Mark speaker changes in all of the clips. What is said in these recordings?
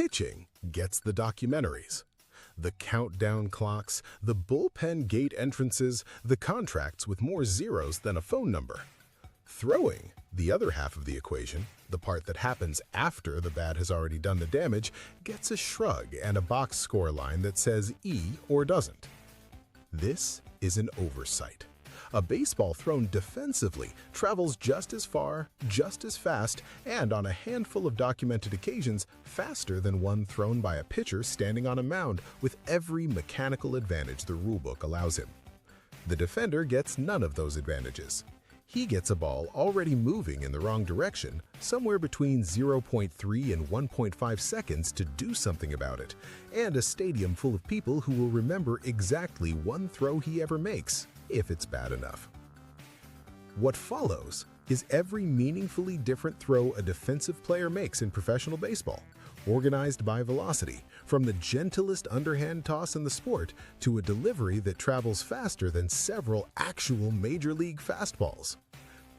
Speaker 1: Pitching gets the documentaries. The countdown clocks, the bullpen gate entrances, the contracts with more zeros than a phone number. Throwing, the other half of the equation, the part that happens after the bat has already done the damage, gets a shrug and a box score line that says E or doesn't. This is an oversight. A baseball thrown defensively travels just as far, just as fast, and on a handful of documented occasions, faster than one thrown by a pitcher standing on a mound with every mechanical advantage the rulebook allows him. The defender gets none of those advantages. He gets a ball already moving in the wrong direction, somewhere between 0.3 and 1.5 seconds to do something about it, and a stadium full of people who will remember exactly one throw he ever makes, if it's bad enough. What follows is every meaningfully different throw a defensive player makes in professional baseball, organized by velocity, from the gentlest underhand toss in the sport to a delivery that travels faster than several actual major league fastballs.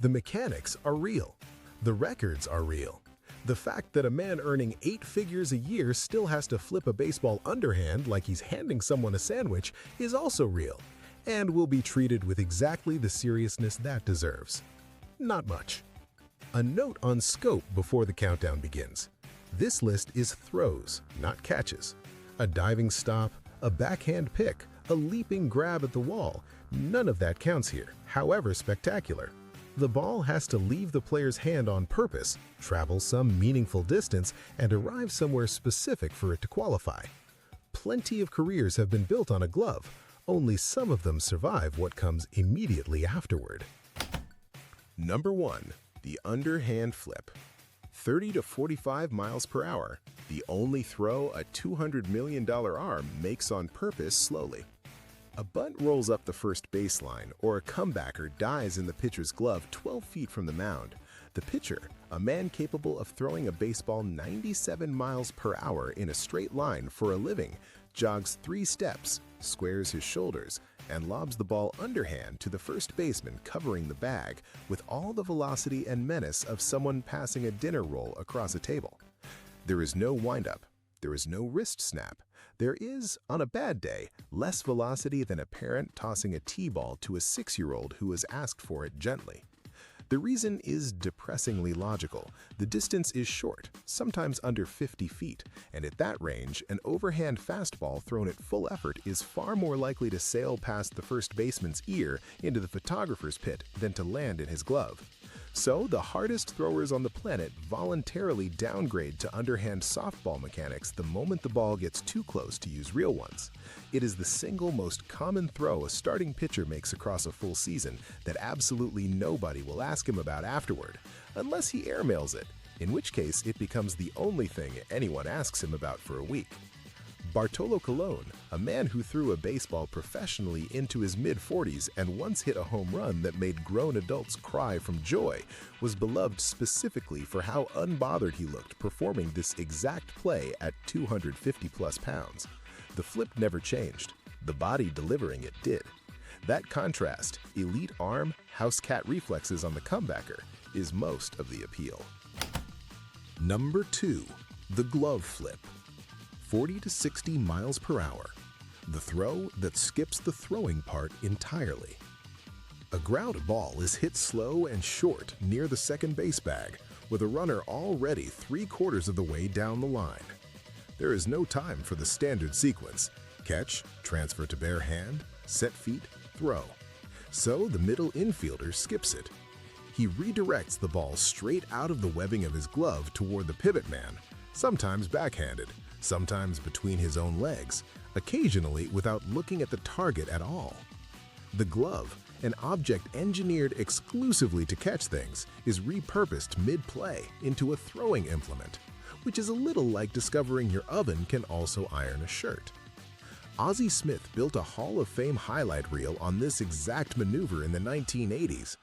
Speaker 1: The mechanics are real. The records are real. The fact that a man earning 8 figures a year still has to flip a baseball underhand like he's handing someone a sandwich is also real, and will be treated with exactly the seriousness that deserves. Not much. A note on scope before the countdown begins. This list is throws, not catches. A diving stop, a backhand pick, a leaping grab at the wall, none of that counts here, however spectacular. The ball has to leave the player's hand on purpose, travel some meaningful distance, and arrive somewhere specific for it to qualify. Plenty of careers have been built on a glove. Only some of them survive what comes immediately afterward. Number 1. The Underhand Flip. 30 to 45 miles per hour, the only throw a $200 million arm makes on purpose slowly. A bunt rolls up the first baseline, or a comebacker dies in the pitcher's glove 12 feet from the mound. The pitcher, a man capable of throwing a baseball 97 miles per hour in a straight line for a living, jogs 3 steps, squares his shoulders, and lobs the ball underhand to the first baseman covering the bag with all the velocity and menace of someone passing a dinner roll across a table. There is no windup. There is no wrist snap. There is, on a bad day, less velocity than a parent tossing a T-ball to a 6-year-old who has asked for it gently. The reason is depressingly logical. The distance is short, sometimes under 50 feet, and at that range, an overhand fastball thrown at full effort is far more likely to sail past the first baseman's ear into the photographer's pit than to land in his glove. So the hardest throwers on the planet voluntarily downgrade to underhand softball mechanics the moment the ball gets too close to use real ones. It is the single most common throw a starting pitcher makes across a full season that absolutely nobody will ask him about afterward, unless he airmails it, in which case it becomes the only thing anyone asks him about for a week. Bartolo Colon, a man who threw a baseball professionally into his mid-40s and once hit a home run that made grown adults cry from joy, was beloved specifically for how unbothered he looked performing this exact play at 250-plus pounds. The flip never changed. The body delivering it did. That contrast, elite arm, house cat reflexes on the comebacker, is most of the appeal. Number 2. The Glove Flip. 40 to 60 miles per hour. The throw that skips the throwing part entirely. A ground ball is hit slow and short near the second base bag, with a runner already 3/4 of the way down the line. There is no time for the standard sequence: catch, transfer to bare hand, set feet, throw. So the middle infielder skips it. He redirects the ball straight out of the webbing of his glove toward the pivot man, sometimes backhanded, sometimes between his own legs, occasionally without looking at the target at all. The glove, an object engineered exclusively to catch things, is repurposed mid-play into a throwing implement, which is a little like discovering your oven can also iron a shirt. Ozzie Smith built a Hall of Fame highlight reel on this exact maneuver in the 1980s.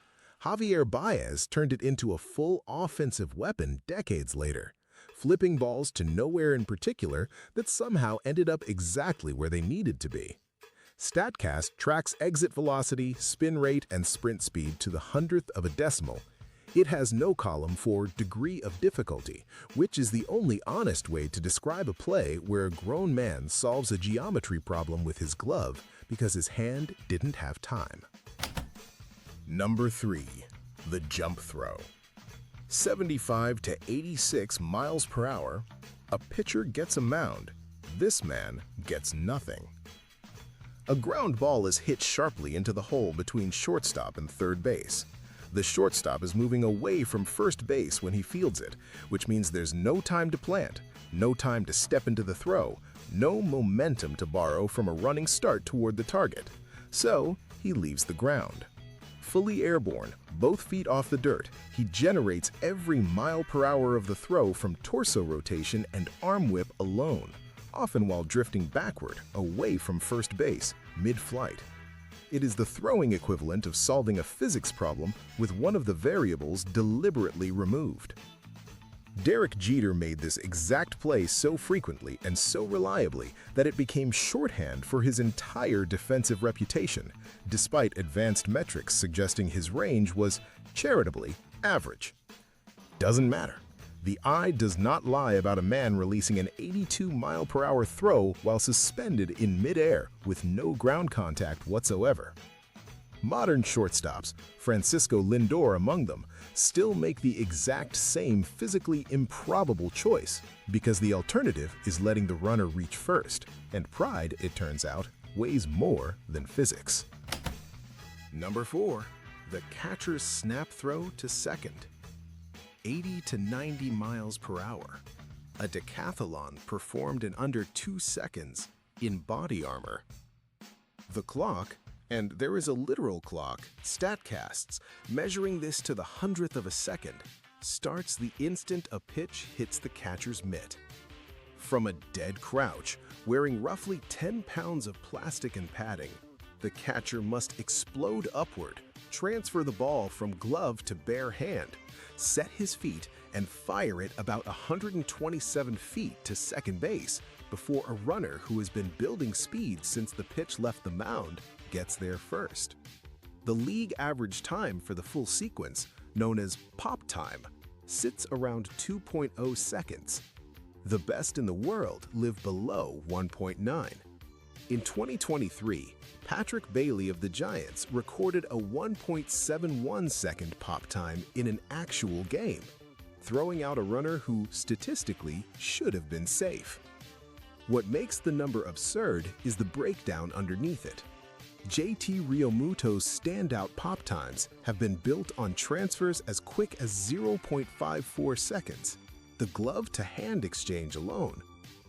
Speaker 1: Javier Baez turned it into a full offensive weapon decades later, flipping balls to nowhere in particular that somehow ended up exactly where they needed to be. Statcast tracks exit velocity, spin rate, and sprint speed to the 100th of a decimal. It has no column for degree of difficulty, which is the only honest way to describe a play where a grown man solves a geometry problem with his glove because his hand didn't have time. Number 3. The jump throw. 75 to 86 miles per hour, a pitcher gets a mound. This man gets nothing. A ground ball is hit sharply into the hole between shortstop and third base. The shortstop is moving away from first base when he fields it, which means there's no time to plant, no time to step into the throw, no momentum to borrow from a running start toward the target. So he leaves the ground. Fully airborne, both feet off the dirt, he generates every mile per hour of the throw from torso rotation and arm whip alone, often while drifting backward away from first base, mid-flight. It is the throwing equivalent of solving a physics problem with one of the variables deliberately removed. Derek Jeter made this exact play so frequently and so reliably that it became shorthand for his entire defensive reputation, despite advanced metrics suggesting his range was, charitably, average. Doesn't matter. The eye does not lie about a man releasing an 82-mile-per-hour throw while suspended in midair with no ground contact whatsoever. Modern shortstops, Francisco Lindor among them, still make the exact same physically improbable choice because the alternative is letting the runner reach first, and pride, it turns out, weighs more than physics. Number 4. The catcher's snap throw to second. 80 to 90 miles per hour. A decathlon performed in under 2 seconds in body armor. The clock, and there is a literal clock, Statcasts, measuring this to the 100th of a second, starts the instant a pitch hits the catcher's mitt. From a dead crouch, wearing roughly 10 pounds of plastic and padding, the catcher must explode upward, transfer the ball from glove to bare hand, set his feet, and fire it about 127 feet to second base before a runner who has been building speed since the pitch left the mound gets there first. The league average time for the full sequence, known as pop time, sits around 2.0 seconds. The best in the world live below 1.9. In 2023, Patrick Bailey of the Giants recorded a 1.71-second pop time in an actual game, throwing out a runner who, statistically, should have been safe. What makes the number absurd is the breakdown underneath it. JT Realmuto's standout pop times have been built on transfers as quick as 0.54 seconds, the glove-to-hand exchange alone,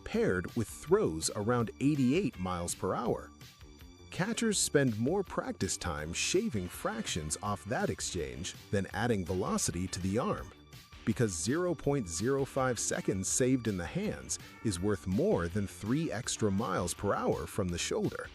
Speaker 1: paired with throws around 88 miles per hour. Catchers spend more practice time shaving fractions off that exchange than adding velocity to the arm, because 0.05 seconds saved in the hands is worth more than 3 extra miles per hour from the shoulder.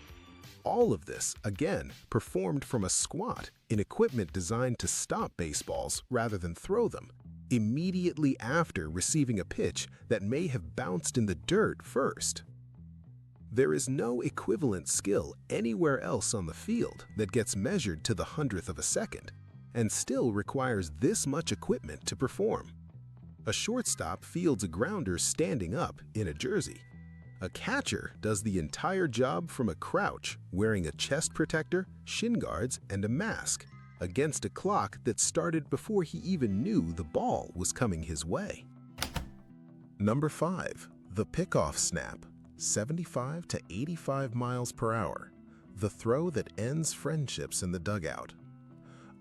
Speaker 1: All of this, again, performed from a squat in equipment designed to stop baseballs rather than throw them, immediately after receiving a pitch that may have bounced in the dirt first. There is no equivalent skill anywhere else on the field that gets measured to the 100th of a second, and still requires this much equipment to perform. A shortstop fields a grounder standing up in a jersey. A catcher does the entire job from a crouch, wearing a chest protector, shin guards, and a mask, against a clock that started before he even knew the ball was coming his way. Number 5. The Pickoff Snap, 75 to 85 miles per hour, the throw that ends friendships in the dugout.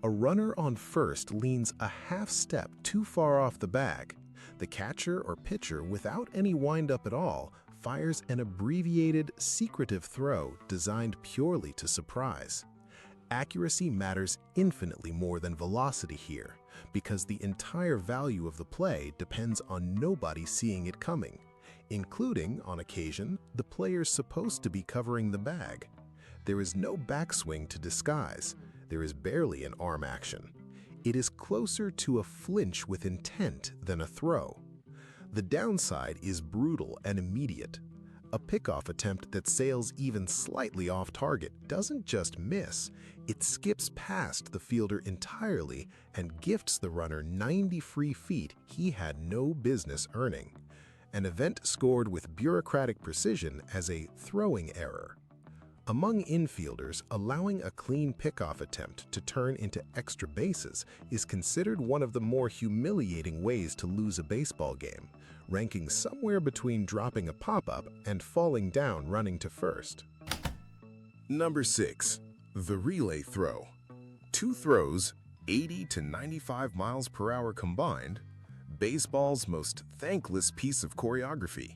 Speaker 1: A runner on first leans a half step too far off the bag. The catcher or pitcher, without any wind-up at all, fires an abbreviated, secretive throw designed purely to surprise. Accuracy matters infinitely more than velocity here, because the entire value of the play depends on nobody seeing it coming, including, on occasion, the players supposed to be covering the bag. There is no backswing to disguise. There is barely an arm action. It is closer to a flinch with intent than a throw. The downside is brutal and immediate. A pickoff attempt that sails even slightly off target doesn't just miss, it skips past the fielder entirely and gifts the runner 90 free feet he had no business earning. An event scored with bureaucratic precision as a throwing error. Among infielders, allowing a clean pickoff attempt to turn into extra bases is considered one of the more humiliating ways to lose a baseball game, ranking somewhere between dropping a pop-up and falling down running to first. Number 6. The relay throw. 2 throws, 80 to 95 miles per hour combined, baseball's most thankless piece of choreography.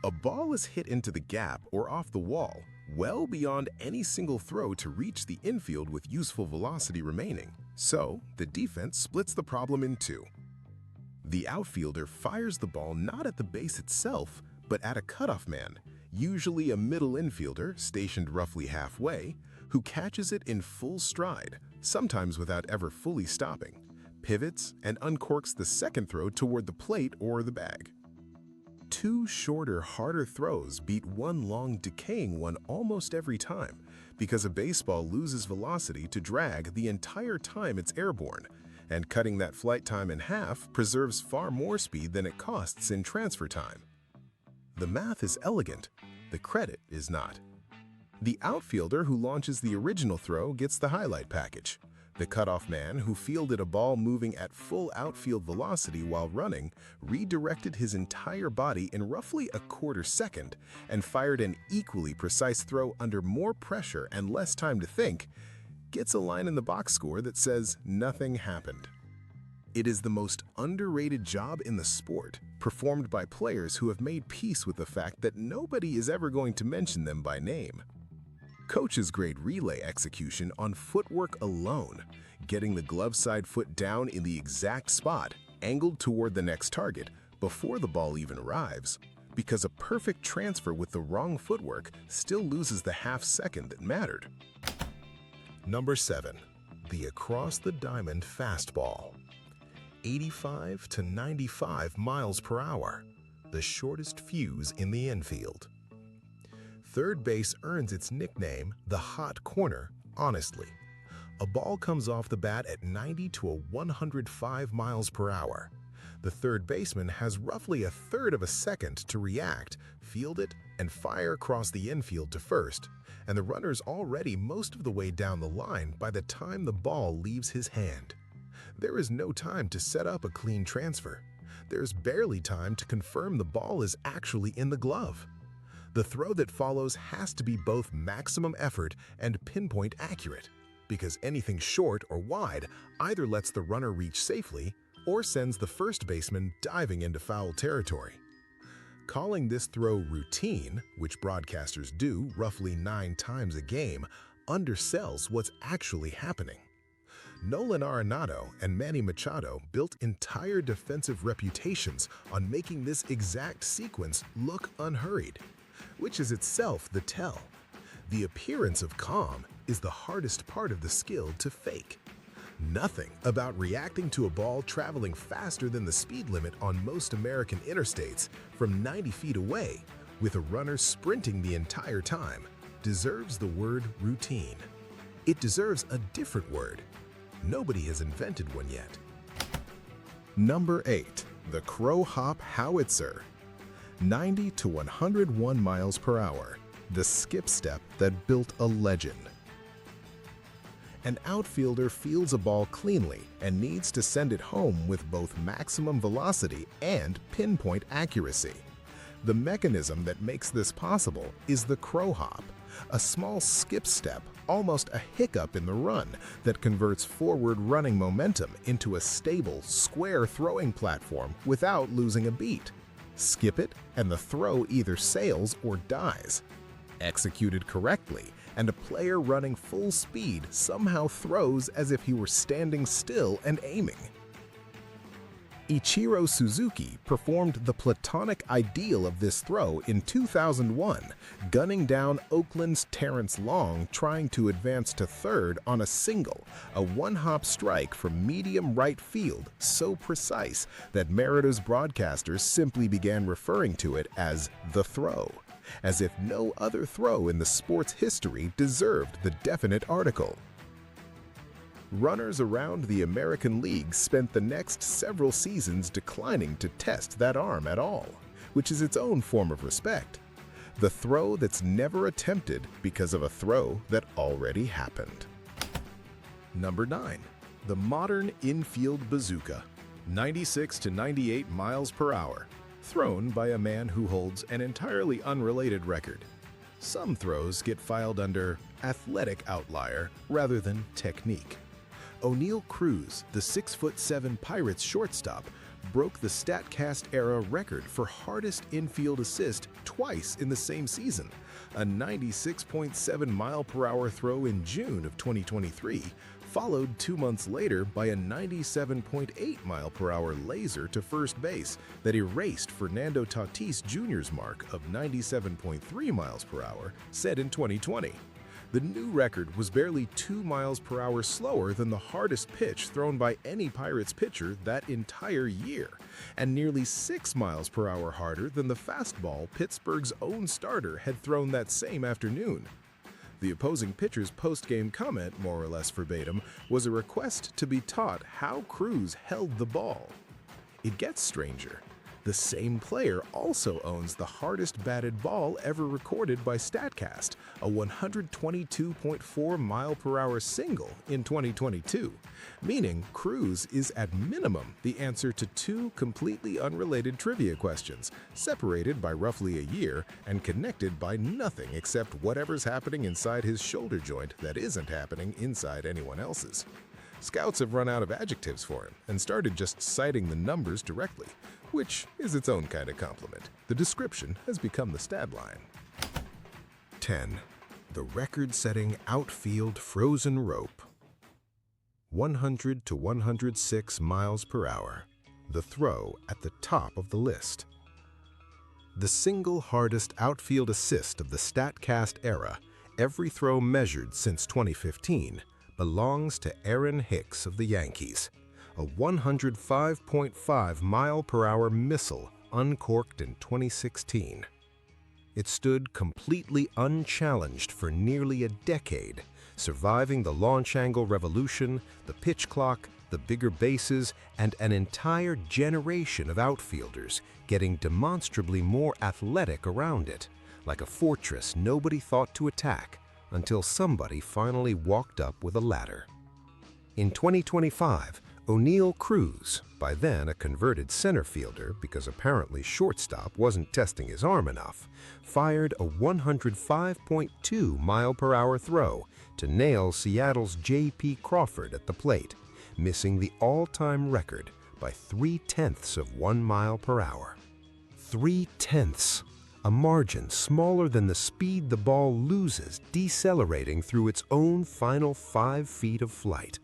Speaker 1: A ball is hit into the gap or off the wall, well beyond any single throw to reach the infield with useful velocity remaining, so the defense splits the problem in two. The outfielder fires the ball not at the base itself, but at a cutoff man, usually a middle infielder stationed roughly halfway, who catches it in full stride, sometimes without ever fully stopping, pivots, and uncorks the second throw toward the plate or the bag. 2 shorter, harder throws beat one long, decaying one almost every time because a baseball loses velocity to drag the entire time it's airborne, and cutting that flight time in half preserves far more speed than it costs in transfer time. The math is elegant, the credit is not. The outfielder who launches the original throw gets the highlight package. The cutoff man who fielded a ball moving at full outfield velocity while running redirected his entire body in roughly a quarter second and fired an equally precise throw under more pressure and less time to think, gets a line in the box score that says nothing happened. It is the most underrated job in the sport, performed by players who have made peace with the fact that nobody is ever going to mention them by name. Coaches grade relay execution on footwork alone, getting the glove side foot down in the exact spot, angled toward the next target, before the ball even arrives, because a perfect transfer with the wrong footwork still loses the half second that mattered. Number 7. The Across-the-Diamond Fastball. 85 to 95 miles per hour, the shortest fuse in the infield. Third base earns its nickname, the hot corner, honestly. A ball comes off the bat at 90 to 105 miles per hour. The third baseman has roughly a third of a second to react, field it, and fire across the infield to first, and the runner's already most of the way down the line by the time the ball leaves his hand. There is no time to set up a clean transfer. There's barely time to confirm the ball is actually in the glove. The throw that follows has to be both maximum effort and pinpoint accurate, because anything short or wide either lets the runner reach safely or sends the first baseman diving into foul territory. Calling this throw routine, which broadcasters do roughly 9 times a game, undersells what's actually happening. Nolan Arenado and Manny Machado built entire defensive reputations on making this exact sequence look unhurried, which is itself the tell. The appearance of calm is the hardest part of the skill to fake. Nothing about reacting to a ball traveling faster than the speed limit on most American interstates from 90 feet away, with a runner sprinting the entire time, deserves the word routine. It deserves a different word. Nobody has invented one yet. Number 8. The Crow-Hop Howitzer. 90 to 101 miles per hour, the skip step that built a legend. An outfielder fields a ball cleanly and needs to send it home with both maximum velocity and pinpoint accuracy. The mechanism that makes this possible is the Crow-Hop, a small skip step, almost a hiccup in the run, that converts forward running momentum into a stable, square throwing platform without losing a beat. Skip it, and the throw either sails or dies. Executed correctly, and a player running full speed somehow throws as if he were standing still and aiming. Ichiro Suzuki performed the platonic ideal of this throw in 2001, gunning down Oakland's Terrence Long trying to advance to third on a single, a one-hop strike from medium right field so precise that Merida's broadcasters simply began referring to it as the throw, as if no other throw in the sport's history deserved the definite article. Runners around the American League spent the next several seasons declining to test that arm at all, which is its own form of respect. The throw that's never attempted because of a throw that already happened. Number 9. The modern infield bazooka, 96 to 98 miles per hour, thrown by a man who holds an entirely unrelated record. Some throws get filed under athletic outlier rather than technique. O'Neal Cruz, the 6'7" Pirates shortstop, broke the Statcast era record for hardest infield assist twice in the same season, a 96.7 mile per hour throw in June of 2023, followed 2 months later by a 97.8 mile per hour laser to first base that erased Fernando Tatis Jr.'s mark of 97.3 miles per hour set in 2020. The new record was barely 2 miles per hour slower than the hardest pitch thrown by any Pirates pitcher that entire year, and nearly 6 miles per hour harder than the fastball Pittsburgh's own starter had thrown that same afternoon. The opposing pitcher's post-game comment, more or less verbatim, was a request to be taught how Cruz held the ball. It gets stranger. The same player also owns the hardest batted ball ever recorded by Statcast, a 122.4 mile per hour single in 2022, meaning Cruz is at minimum the answer to 2 completely unrelated trivia questions, separated by roughly a year and connected by nothing except whatever's happening inside his shoulder joint that isn't happening inside anyone else's. Scouts have run out of adjectives for him and started just citing the numbers directly, which is its own kind of compliment. The description has become the stat line. 10. The record-setting outfield frozen rope. 100 to 106 miles per hour. The throw at the top of the list. The single hardest outfield assist of the Statcast era, every throw measured since 2015, belongs to Aaron Hicks of the Yankees, a 105.5 mile per hour missile uncorked in 2016. It stood completely unchallenged for nearly a decade, surviving the launch angle revolution, the pitch clock, the bigger bases, and an entire generation of outfielders getting demonstrably more athletic around it, like a fortress nobody thought to attack until somebody finally walked up with a ladder. In 2025, O'Neal Cruz, by then a converted center fielder because apparently shortstop wasn't testing his arm enough, fired a 105.2 mile per hour throw to nail Seattle's J.P. Crawford at the plate, missing the all-time record by 0.3 of 1 mile per hour. 0.3, a margin smaller than the speed the ball loses decelerating through its own final 5 feet of flight.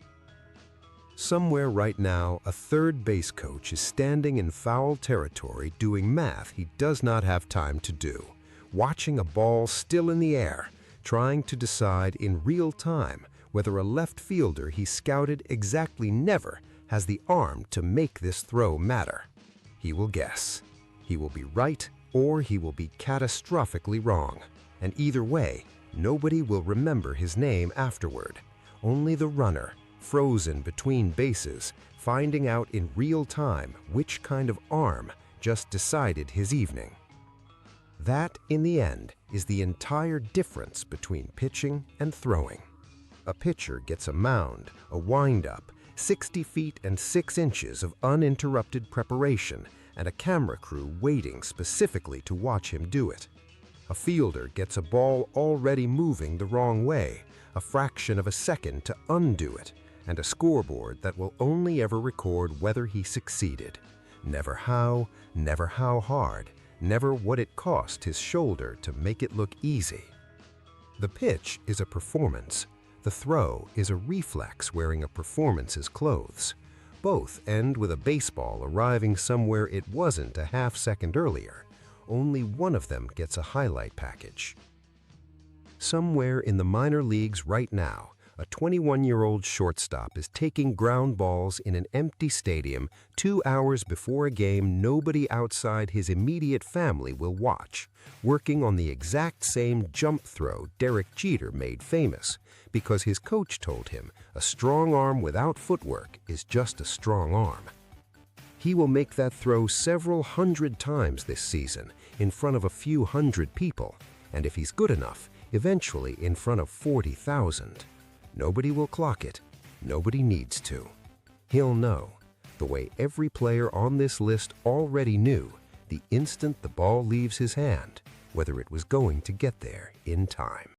Speaker 1: Somewhere right now, a third base coach is standing in foul territory doing math he does not have time to do, watching a ball still in the air, trying to decide in real time whether a left fielder he scouted exactly never has the arm to make this throw matter. He will guess. He will be right or he will be catastrophically wrong. And either way, nobody will remember his name afterward. Only the runner, frozen between bases, finding out in real time which kind of arm just decided his evening. That, in the end, is the entire difference between pitching and throwing. A pitcher gets a mound, a wind-up, 60 feet and 6 inches of uninterrupted preparation, and a camera crew waiting specifically to watch him do it. A fielder gets a ball already moving the wrong way, a fraction of a second to undo it, and a scoreboard that will only ever record whether he succeeded. Never how hard, never what it cost his shoulder to make it look easy. The pitch is a performance. The throw is a reflex wearing a performance's clothes.
Speaker 2: both end with a baseball arriving somewhere it wasn't a half-second earlier. Only one of them gets a highlight package. Somewhere in the minor leagues right now, a 21-year-old shortstop is taking ground balls in an empty stadium 2 hours before a game nobody outside his immediate family will watch, working on the exact same jump throw Derek Jeter made famous, because his coach told him a strong arm without footwork is just a strong arm. He will make that throw several hundred times this season in front of a few hundred people, and if he's good enough, eventually in front of 40,000. Nobody will clock it. Nobody needs to. He'll know, the way every player on this list already knew, the instant the ball leaves his hand, whether it was going to get there in time.